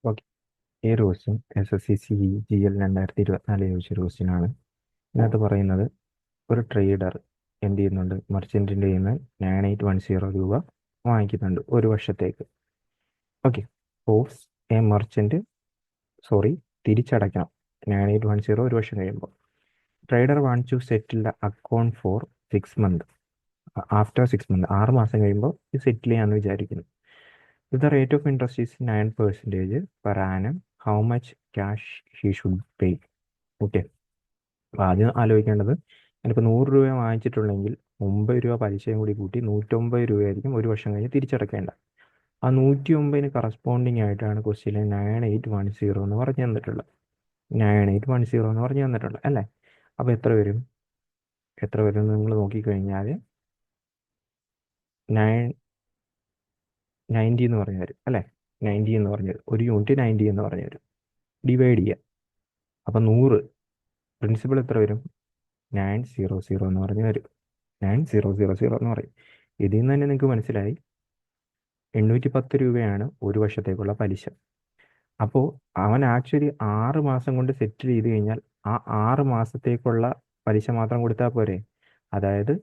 Okay. ഈ ഒരു question SSC CGL 2024 ചോദിച്ച ഒരു ക്വസ്റ്റ്യനാണ്. ഇതിനകത്ത് പറയുന്നത് ഒരു ട്രേഡർ എന്ത് ചെയ്യുന്നുണ്ട്, മർച്ചൻറ്റിൻ്റെ കയ്യിൽ നിന്ന് 9810 രൂപ വാങ്ങിക്കുന്നുണ്ട് ഒരു വർഷത്തേക്ക്. ഓക്കെ. ഓഫ് എ മർച്ചൻറ്റ് തിരിച്ചടയ്ക്കണം 9810 ഒരു വർഷം കഴിയുമ്പോൾ. Trader want to settle the account for 6 month. After 6 month 6 മാസം കഴിയുമ്പോൾ ഇത് സെറ്റിൽ ചെയ്യാമെന്ന് വിചാരിക്കുന്നു. The rate of interest is 9% per annum. How much cash he should pay? Okay. അപ്പോൾ ആദ്യം ആലോചിക്കേണ്ടത്, ഞാനിപ്പോൾ 100 രൂപ വാങ്ങിച്ചിട്ടുണ്ടെങ്കിൽ 9 രൂപ പലിശയും കൂടി കൂട്ടി 109 രൂപയായിരിക്കും ഒരു വർഷം കഴിഞ്ഞ് തിരിച്ചടക്കേണ്ട. ആ 109 കറസ്പോണ്ടിങ് ആയിട്ടാണ് ക്വസ്റ്റ്യനിൽ 9810 എന്ന് പറഞ്ഞു തന്നിട്ടുള്ളത്. 9810 എന്ന് പറഞ്ഞു തന്നിട്ടുള്ളത് അല്ലേ? അപ്പോൾ എത്ര വരും എന്ന് നിങ്ങൾ നോക്കിക്കഴിഞ്ഞാൽ 90 എന്ന് പറഞ്ഞു തരും അല്ലേ? 90 എന്ന് പറഞ്ഞു തരും. ഒരു യൂണിറ്റ് 90 എന്ന് പറഞ്ഞു തരും. ഡിവൈഡ് ചെയ്യുക. അപ്പം 100 പ്രിൻസിപ്പൾ എത്ര വരും? 900 എന്ന് പറഞ്ഞ് വരും. 9000 എന്ന് പറയും. ഇതിൽ നിന്ന് തന്നെ നിങ്ങൾക്ക് മനസ്സിലായി 810 രൂപയാണ് ഒരു വർഷത്തേക്കുള്ള പലിശ. അപ്പോൾ അവൻ ആക്ച്വലി 6 മാസം കൊണ്ട് സെറ്റിൽ ചെയ്ത് കഴിഞ്ഞാൽ ആ 6 മാസത്തേക്കുള്ള പലിശ മാത്രം കൊടുത്താൽ പോരെ? അതായത്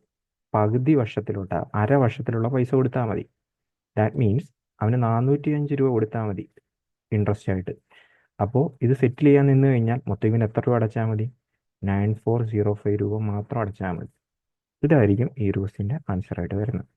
പകുതി വർഷത്തിലോട്ട്, അര വർഷത്തിലുള്ള പൈസ കൊടുത്താൽ മതി. ദാറ്റ് മീൻസ് അവന് 405 രൂപ കൊടുത്താൽ മതി ഇൻട്രസ്റ്റ് ആയിട്ട്. അപ്പോൾ ഇത് സെറ്റിൽ ചെയ്യാൻ നിന്ന് കഴിഞ്ഞാൽ മൊത്തം ഇവന് എത്ര രൂപ അടച്ചാൽ മതി? 9405 രൂപ മാത്രം അടച്ചാൽ മതി. ഇതായിരിക്കും ഈ ഒരു ക്വസ്റ്റ്യൻ്റെ ആൻസറായിട്ട് വരുന്നത്.